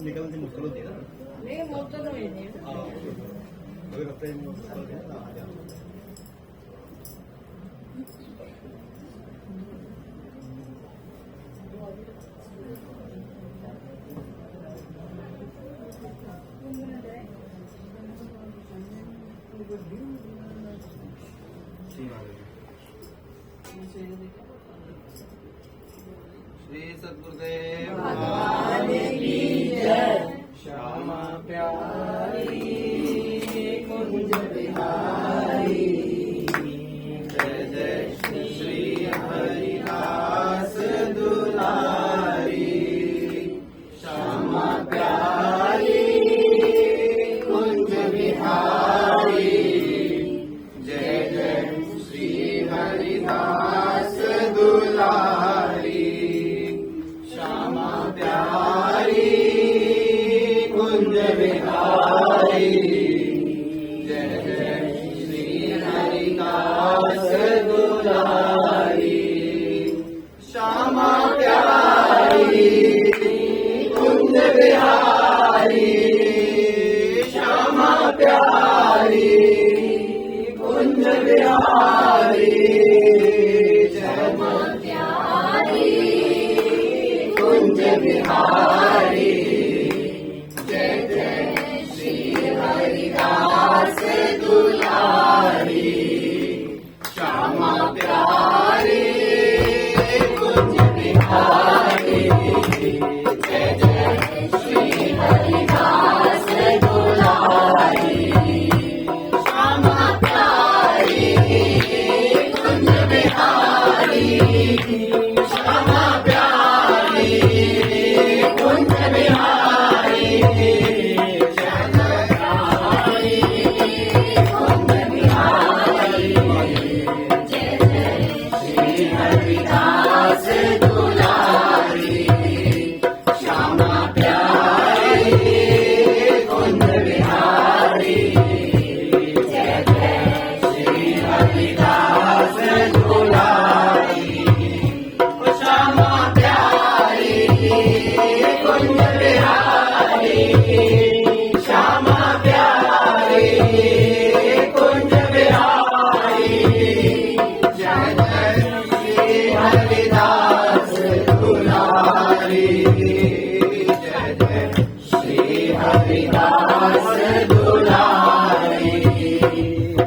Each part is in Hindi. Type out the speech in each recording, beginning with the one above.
निकलने से मुश्किल होती है ना। नहीं वो तो नहीं है। अगर कपड़े मुश्किल होते हैं ना आ जाओ। श्री सद्गुरुदेव भगवान की जय। श्यामा प्यारी कुंज बिहारी जय जय श्री हरिदास दुलारी। श्यामा प्यारी कुंज बिहारी जय जय श्री हरिदास दुलारी। श्यामा प्यारी कुंज बिहारी जय जय श्री हरिदास दुलारी। श्यामा प्यारी कुंज बिहारी। श्यामा प्यारी कुंज बिहारी श्यामा प्यारी कुंज बिहारी जय जय श्री हरिदास दुलारी। श्यामा प्यारी कुंज बिहारी जय जय श्री हरिदास दुलारी। श्यामा प्यारी कुंज बिहारी। श्यामा प्यारी कुंज बिहारी जय जय कुंज बिहारी जय जय श्री हरिदास दुलारी। श्यामा प्यारी कुंज बिहारी जय जय श्री हरिदास दुलारी। श्यामा प्यारी कुंज बिहारी। श्यामा प्यारी कुंज बिहारी जय जय श्री हरिदास दुलारी। जय जय श्री हरिदास दुलारी।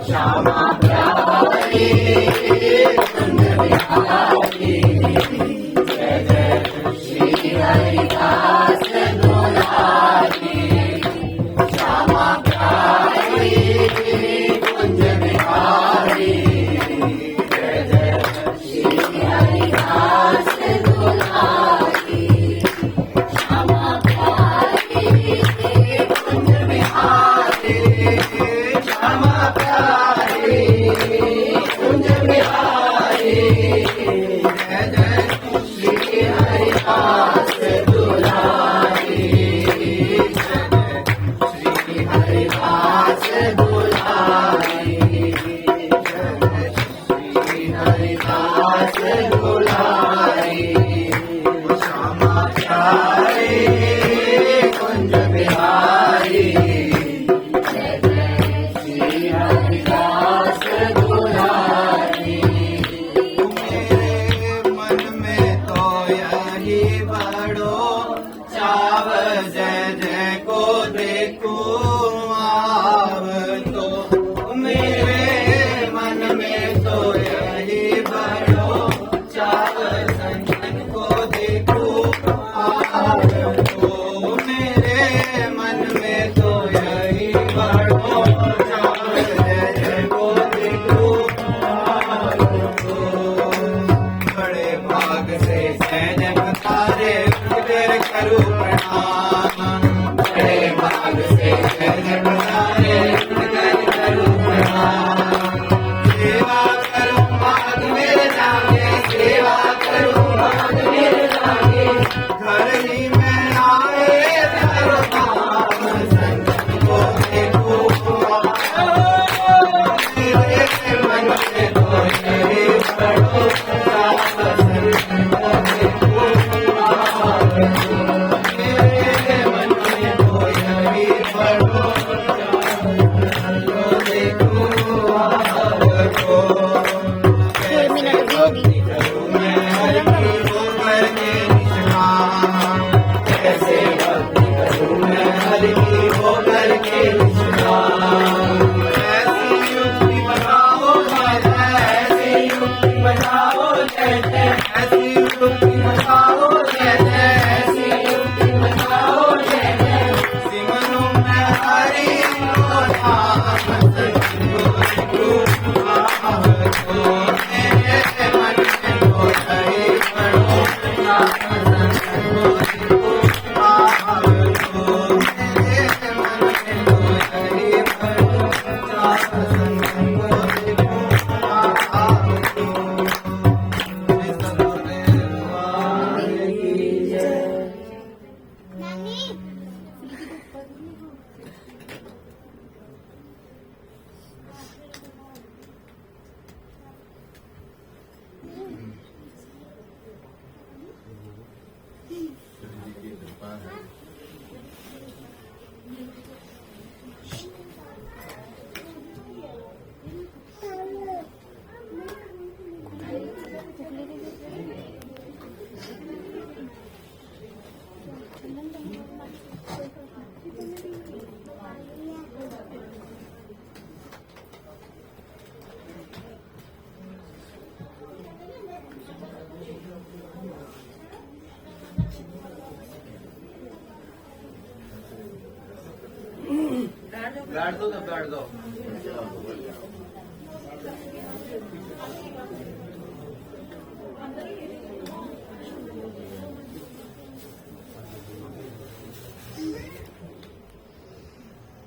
श्यामा प्यारी कुंज बिहारी जय जय श्री हरिदास दुलारी। श्यामा प्यारी कुंज बिहारी जय जय श्री हरिदास दुलारी। श्यामा प्यारी कुंज बिहारी। श्यामा प्यारी कुंज बिहारी जय जय श्री हरिदास दुलारी। जय जय श्री हरिदास दुलारी। जय जय श्री हरिदास दुलारी। श्यामा प्यारी कुंज बिहारी जय जय श्री हरिदास दुलारी। मेरे मन में तो यही बड़ो चाव जय जय को देखूं आव तो। मेरे मन में तो यही बड़ो चाव संतन को देखूं आव तो। मेरे मन में तो यही बड़ो चाव जय जय को देखूं प्रणाम बड़े भाग से जग बनाए कर करूं प्रणाम सेवा करूं भाग मेरे लागे सेवा करूं भाग मेरे लागे घर ही में आए सर्वधाम संत को देखो मेरे मन में तो यही पढ़ो बैठ दो तब बैठ दो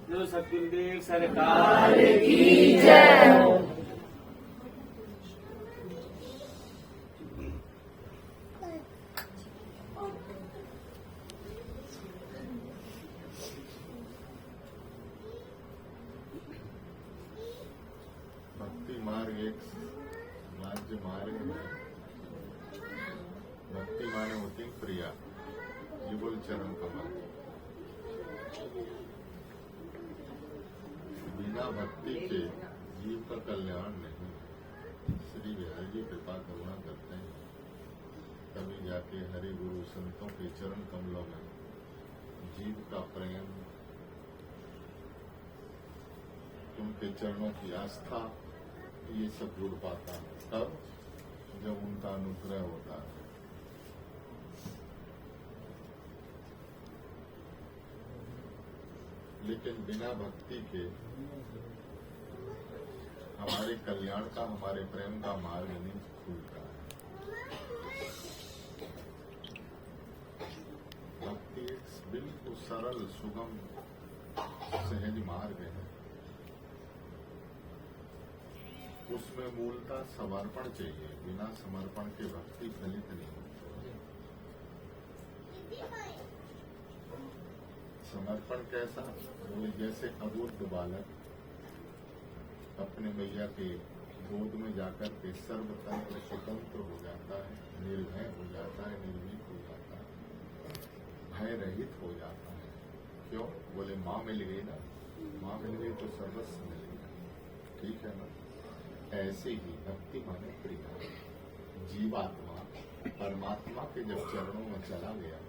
जो सतगुरुदेव सरकार की जय। भक्ति मार्ग एक राज्य मार्ग है। भक्ति माने होती प्रिया युगल चरण कमल। बिना भक्ति के जीव का कल्याण नहीं। श्री बिहारी जी कृपा करुणा करते हैं, तभी जाके हरि गुरु संतों के चरण कमलों में जीव का प्रेम, उनके चरणों की आस्था, ये सब जुड़ पाता है तब जब उनका अनुग्रह होता है। लेकिन बिना भक्ति के हमारे कल्याण का, हमारे प्रेम का मार्ग नहीं खुलता है। भक्ति एक बिल्कुल सरल, सुगम, सहज मार्ग है। उसमें मूलतः समर्पण चाहिए। बिना समर्पण के भक्ति फलित नहीं होती। समर्पण कैसा? बोले जैसे अबुद्ध बालक अपने मैया के गोद में जाकर के सर्वतंत्र स्वतंत्र हो जाता है, निर्भय हो जाता है, निर्भीक हो जाता है, भय रहित हो जाता है। क्यों? बोले माँ मिल गई ना, माँ मिल गई तो सर्वस्व मिल गया। ठीक है ना? ऐसे ही भक्ति माने प्रिया। जीवात्मा परमात्मा के जब चरणों में चला गया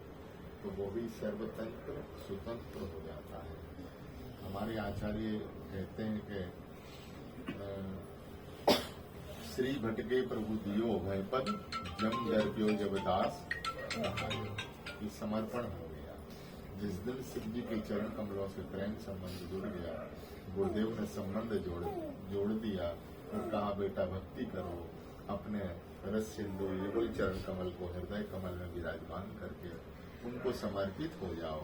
तो वो भी सर्वतंत्र स्वतंत्र हो जाता है। हमारे आचार्य कहते हैं कि श्री भटके प्रभु दियो भय पद जम दर्प्यो जब दास। ये समर्पण हो गया। जिस दिन शिव जी के चरण कमलों से प्रेम संबंध जुड़ गया, गुरुदेव ने संबंध जोड़ दिया और कहा बेटा भक्ति करो। अपने रस सिंधु युगल चरण कमल को हृदय कमल में विराजमान करके उनको समर्पित हो जाओ।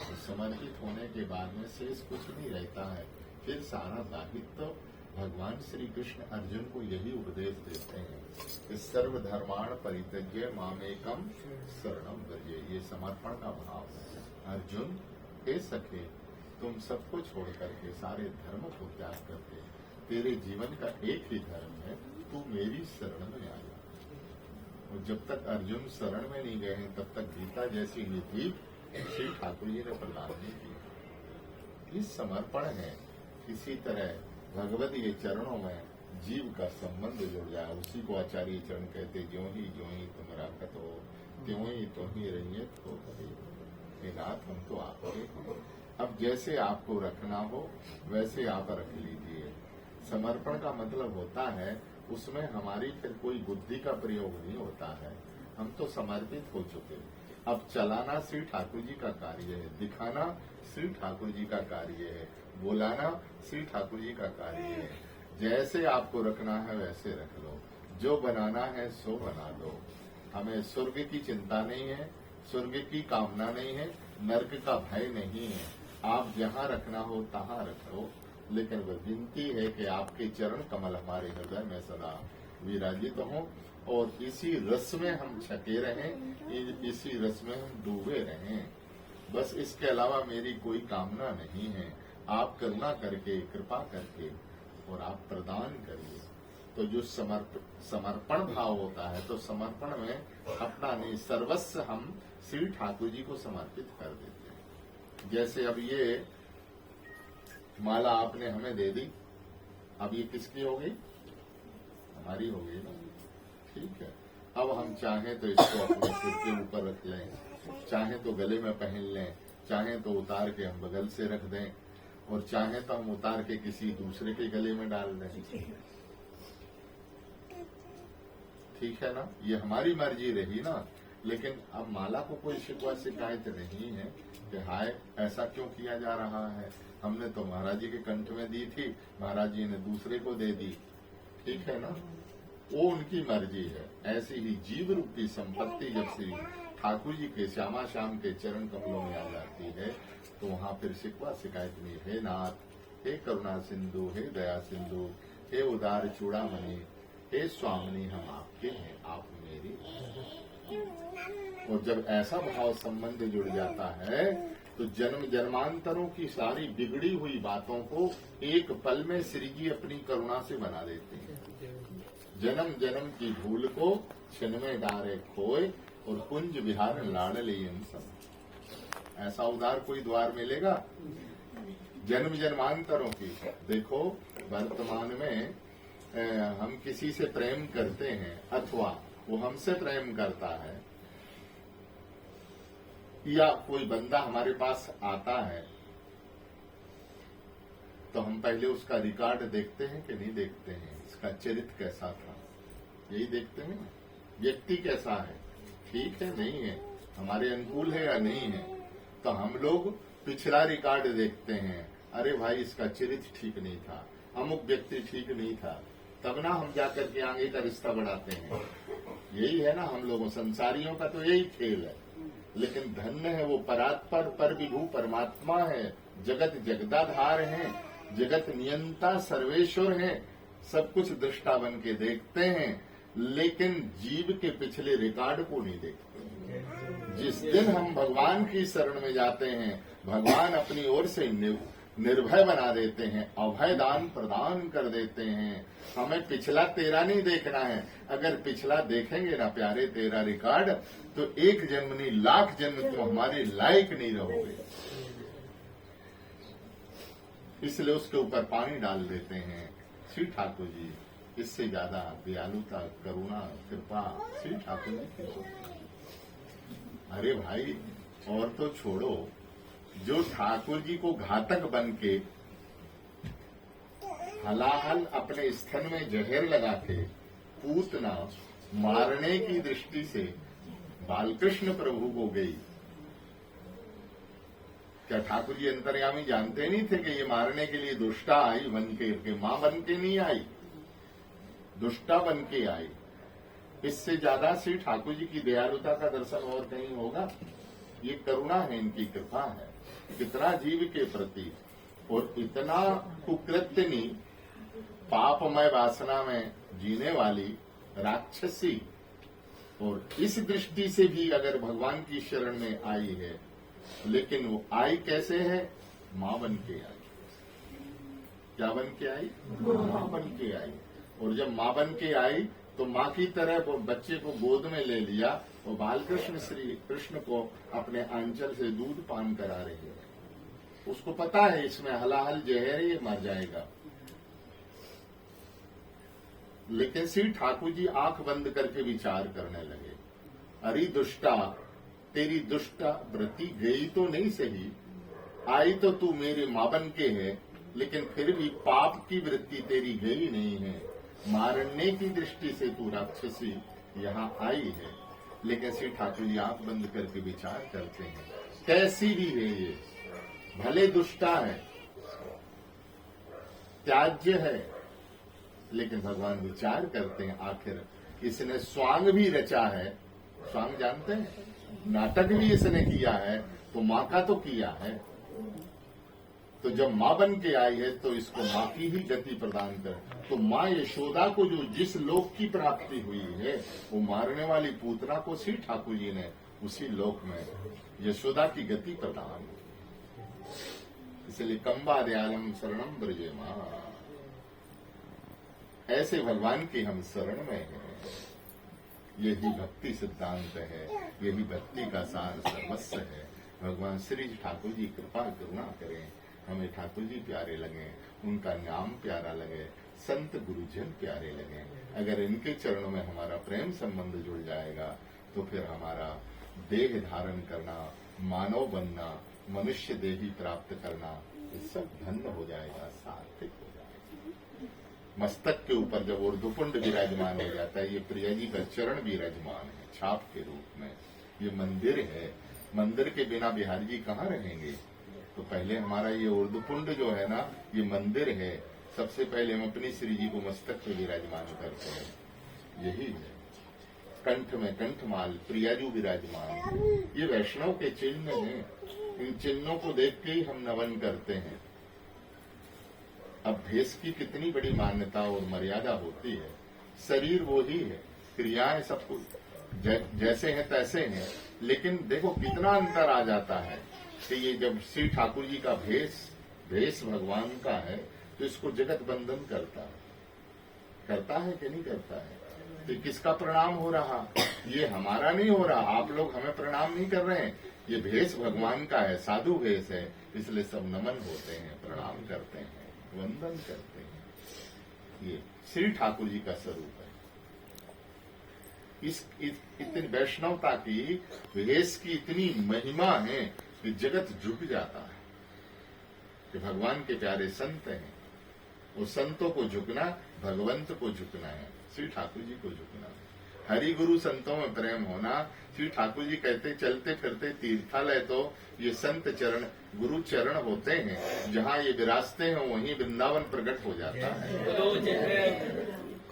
तो समर्पित होने के बाद में शेष कुछ नहीं रहता है। फिर सारा दायित्व भगवान श्री कृष्ण अर्जुन को यही उपदेश देते हैं कि सर्वधर्माण परित्यज्य मामेकम शरणम व्रज। ये समर्पण का भाव है। अर्जुन हे सखे, तुम सबको छोड़ करके सारे धर्म को त्याग करके तेरे जीवन का एक ही धर्म है, तू मेरी शरण में आ जा। और जब तक अर्जुन शरण में नहीं गए हैं तब तक गीता जैसी नीति श्री ठाकुर जी ने प्रदान नहीं की। ये समर्पण है। किसी तरह भगवत के चरणों में जीव का संबंध जुड़ जाए, उसी को आचार्य चरण कहते, ज्यों ही तुम राखत हो त्यों ही तुम ही रहियत हो। हे नाथ, हम तो आपके हैं, अब जैसे आपको रखना हो वैसे आप रख लीजिए। समर्पण का मतलब होता है उसमें हमारी फिर कोई बुद्धि का प्रयोग नहीं होता है। हम तो समर्पित हो चुके। अब चलाना श्री ठाकुर जी का कार्य है, दिखाना श्री ठाकुर जी का कार्य है, बुलाना श्री ठाकुर जी का कार्य है। जैसे आपको रखना है वैसे रख लो, जो बनाना है सो बना दो। हमें स्वर्ग की चिंता नहीं है, स्वर्ग की कामना नहीं है, नरक का भय नहीं है। आप जहाँ रखना हो तहाँ रखो, लेकिन वह विनती है कि आपके चरण कमल हमारे हृदय में सदा विराजित हों और इसी रस में हम छके रहें, इसी रस में हम डूबे रहें। बस इसके अलावा मेरी कोई कामना नहीं है। आप करुणा करके, कृपा करके और आप प्रदान करिए। तो जो समर्पण भाव होता है, तो समर्पण में अपना नहीं सर्वस्व हम श्री ठाकुर जी को समर्पित कर देते हैं। जैसे अब ये माला आपने हमें दे दी, अब ये किसकी हो गई? हमारी हो गई ना, ठीक है। अब हम चाहें तो इसको अपने सिर के ऊपर रख लें, चाहें तो गले में पहन लें, चाहें तो उतार के हम बगल से रख दें और चाहें तो हम उतार के किसी दूसरे के गले में डाल दें। ठीक है ना, ये हमारी मर्जी रही ना। लेकिन अब माला को कोई शिकवा शिकायत नहीं है कि हाय ऐसा क्यों किया जा रहा है, हमने तो महाराज जी के कंठ में दी थी, महाराज जी ने दूसरे को दे दी। ठीक है ना, वो उनकी मर्जी है। ऐसी ही जीव रूपी संपत्ति जब श्री ठाकुर जी के श्यामा श्याम के चरण कमलों में आ जाती है तो वहाँ फिर शिकवा शिकायत नहीं। हे नाथ, हे करुणा सिंधु, हे दया सिंधु, हे उदार चूड़ामणि, हे स्वामिनी, हम आपके हैं, आप मेरी। और जब ऐसा भाव संबंध जुड़ जाता है तो जन्म जन्मांतरों की सारी बिगड़ी हुई बातों को एक पल में श्री जी अपनी करुणा से बना देते हैं। जन्म जन्म की भूल को क्षण में डारे खोए और कुंज विहार लाडले सब। ऐसा उदार कोई द्वार मिलेगा? जन्म जन्मांतरों की। देखो वर्तमान में हम किसी से प्रेम करते हैं अथवा वो हमसे प्रेम करता है, या कोई बंदा हमारे पास आता है तो हम पहले उसका रिकॉर्ड देखते हैं कि नहीं देखते हैं, इसका चरित्र कैसा था, यही देखते हैं। व्यक्ति कैसा है, ठीक है नहीं है, हमारे अनुकूल है या नहीं है। तो हम लोग पिछला रिकॉर्ड देखते हैं, अरे भाई इसका चरित्र ठीक नहीं था, अमुक व्यक्ति ठीक नहीं था, तब ना हम जाकर के आगे का रिश्ता बढ़ाते हैं। यही है ना हम लोगों संसारियों का तो यही खेल है। लेकिन धन्य है वो परात्पर पर विभू परमात्मा है, जगत जगदाधार है, जगत नियंता सर्वेश्वर है, सब कुछ दृष्टा बन के देखते हैं, लेकिन जीव के पिछले रिकॉर्ड को नहीं देखते। जिस दिन हम भगवान की शरण में जाते हैं, भगवान अपनी ओर से निर्भय बना देते हैं, अभय दान प्रदान कर देते हैं। हमें पिछला तेरा नहीं देखना है। अगर पिछला देखेंगे ना प्यारे तेरा रिकॉर्ड, तो एक जन्म नहीं लाख जन्म तुम हमारे लायक नहीं रहोगे। इसलिए उसके ऊपर पानी डाल देते हैं श्री ठाकुर जी। इससे ज्यादा दयालुता, करुणा, कृपा श्री ठाकुर जी की। अरे भाई और तो छोड़ो, जो ठाकुर जी को घातक बन के हलाहल अपने स्तन में जहर लगा के पूतना मारने की दृष्टि से बालकृष्ण प्रभु को गई, क्या ठाकुर जी अंतर्यामी जानते नहीं थे कि ये मारने के लिए दुष्टा आई बन के मां बन के नहीं आई, दुष्टा बन के आई। इससे ज्यादा श्री ठाकुर जी की दयालुता का दर्शन और कहीं होगा? ये करुणा है, इनकी कृपा है। कितना जीव के प्रति, और इतना कुकृत्यनी पापमय वासना में जीने वाली राक्षसी, और इस दृष्टि से भी अगर भगवान की शरण में आई है, लेकिन वो आई कैसे है? मां बन के आई। क्या बन के आई? मां बन के आई। और जब मां बन के आई तो मां की तरह वो बच्चे को गोद में ले लिया और बालकृष्ण श्री कृष्ण को अपने आंचल से दूध पान करा रही है। उसको पता है इसमें हलाहल जहर है, ये मर जाएगा। लेकिन श्री ठाकुर जी आंख बंद करके विचार करने लगे, अरे दुष्टा, तेरी दुष्टा वृत्ति गई तो नहीं सही, आई तो तू मेरे मां बन के है, लेकिन फिर भी पाप की वृत्ति तेरी गई नहीं है। मारने की दृष्टि से तू राक्षसी यहाँ आई है। लेकिन श्री ठाकुर जी आंख बंद करके विचार करते हैं, कैसी भी है ये, भले दुष्टा है, त्याज्य है, लेकिन भगवान विचार करते हैं आखिर इसने स्वांग भी रचा है। स्वांग जानते हैं? नाटक भी इसने किया है, तो मां का तो किया है। तो जब मां बन के आई है तो इसको मां की ही गति प्रदान कर। तो मां यशोदा को जो जिस लोक की प्राप्ति हुई है, वो मारने वाली पूतना को श्री ठाकुर जी ने उसी लोक में यशोदा की गति प्रदान। इसलिए कंबा दयालम शरणम ब्रजे मां, ऐसे भगवान की हम शरण में हैं। यही भक्ति सिद्धांत है, यही भक्ति का सार सर्वस्व है। भगवान श्री ठाकुर जी कृपा करुणा करें, हमें ठाकुर जी प्यारे लगे, उनका नाम प्यारा लगे, संत गुरुजन प्यारे लगे। अगर इनके चरणों में हमारा प्रेम संबंध जुड़ जाएगा तो फिर हमारा देह धारण करना, मानव बनना, मनुष्य देही प्राप्त करना, ये सब धन्य हो जाएगा, सार्थक हो जाएगा। मस्तक के ऊपर जब ऊर्ध्वपुंड विराजमान हो जाता है, ये प्रिया जी का चरण विराजमान है छाप के रूप में। ये मंदिर है, मंदिर के बिना बिहारी जी कहाँ रहेंगे? तो पहले हमारा ये ऊर्ध्वपुंड जो है ना, ये मंदिर है। सबसे पहले हम अपनी श्री जी को मस्तक पे विराजमान करते हैं, यही है। कंठ में कंठमाल, प्रियाजू विराजमान, ये वैष्णव के चिन्ह हैं। इन चिन्हों को देख के ही हम नमन करते हैं। अब भेष की कितनी बड़ी मान्यता और मर्यादा होती है। शरीर वो ही है, क्रियाएं सब कुछ जैसे हैं तैसे हैं, लेकिन देखो कितना अंतर आ जाता है कि ये जब श्री ठाकुर जी का भेष भगवान का है, तो इसको जगत बंधन करता है कि नहीं करता है? तो किसका प्रणाम हो रहा? ये हमारा नहीं हो रहा। आप लोग हमें प्रणाम नहीं कर रहे हैं, ये भेष भगवान का है, साधु भेष है, इसलिए सब नमन होते हैं, प्रणाम करते हैं, वंदन करते हैं। ये श्री ठाकुर जी का स्वरूप है। इतनी वैष्णवता की, भेष की इतनी महिमा है कि जगत झुक जाता है कि भगवान के प्यारे संत हैं। वो संतों को झुकना, भगवंत को झुकना है, श्री ठाकुर जी को झुकना है। हरि गुरु संतों में प्रेम होना। श्री ठाकुर जी कहते चलते फिरते तीर्थालय तो ये संत चरण, गुरु चरण होते हैं। जहाँ ये विराजते हैं वहीं वृंदावन प्रकट हो जाता है।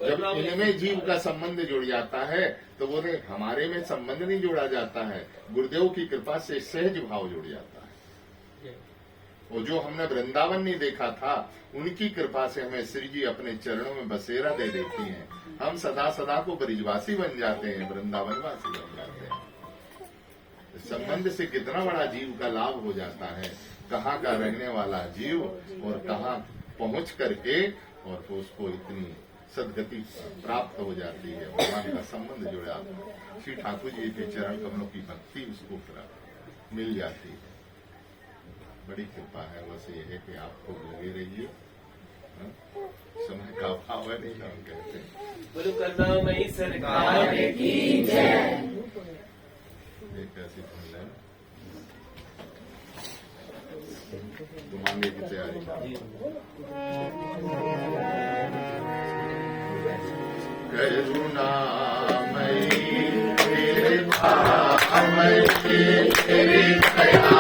जब इनमें जीव का संबंध जुड़ जाता है तो बोले हमारे में संबंध नहीं जोड़ा जाता है, गुरुदेव की कृपा से सहज भाव जुड़ जाता है। और जो हमने वृंदावन नहीं देखा था, उनकी कृपा से हमें श्री जी अपने चरणों में बसेरा दे देती हैं। हम सदा सदा को ब्रिजवासी बन जाते हैं, वृंदावनवासी बन जाते हैं। संबंध से कितना बड़ा जीव का लाभ हो जाता है। कहाँ का रहने वाला जीव और कहाँ पहुंच करके और उसको इतनी सदगति प्राप्त हो जाती है, भगवान का संबंध जुड़ा। श्री ठाकुर जी के चरण कमलों की भक्ति उसको मिल जाती है। बड़ी कृपा है। बस ये है कि आपको लगे रहिए, समय का अभाव है, नहीं हम कहते हैं। गुरु करुणामयी सरकार की जय। एक ऐसी धुन है, तो मांगे की तैयारी करुणामयी तेरी करुणा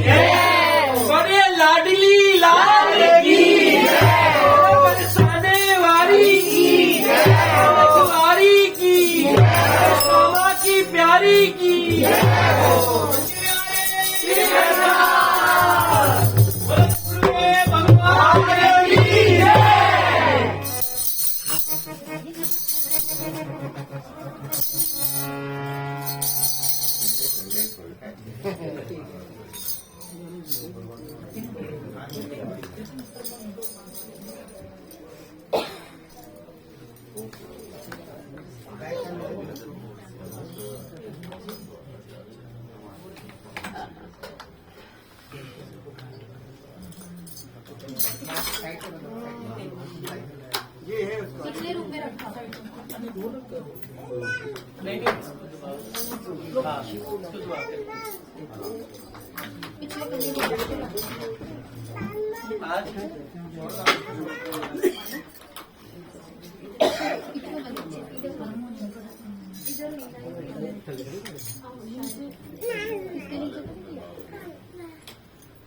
बड़े लाडली लाल की बरसाने वाली की वारी की मामा की प्यारी की भगवान की कितने रुपए रखा? पिछले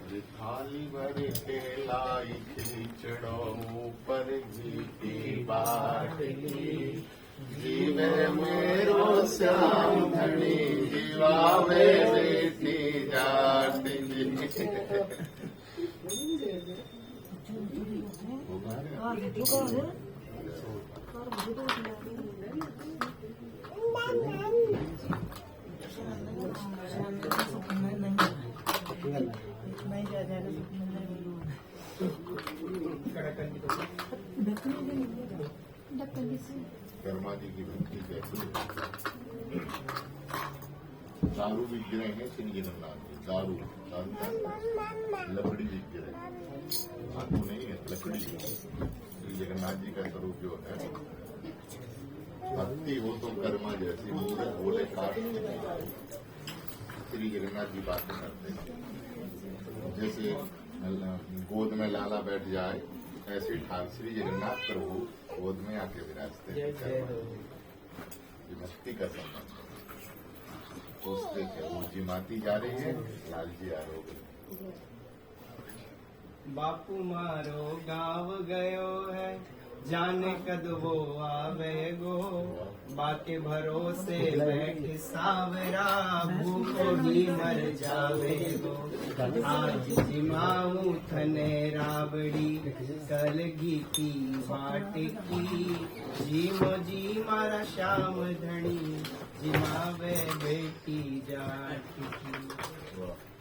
कभी थाली भर के लाई खिचड़ो ऊपर घी की बाटली जीवे मेरो श्याम धनी जीवावे बेटी जाटली कर्मा जी की भक्ति कैसी दारू विग्रह है श्री जगन्नाथ जी दारू लकड़ी विग्रह धातु नहीं है लकड़ी श्री जगन्नाथ जी का स्वरूप जो है भक्ति हो तो कर्मा जैसी मूर्त बोले काट श्री जगन्नाथ जी बातें करते हैं जैसे गोद में लाला बैठ जाए ऐसे ठाक श्री जगन्नाथ प्रभु गोद में आके विराजते हैं ये भक्ति का संबंध सोचते थे जी माती जा रही है लाल जी आ रहे हो बापू मारो गाँव गयो है जाने कद वो आवे गो बाके भरोसे बैठ सावरा भूखो ही मर जावे गो आज जिमाऊ थने रावड़ी कल गीती बाट की जीमो जी मारा श्याम धनी जिमावे बेटी जाट की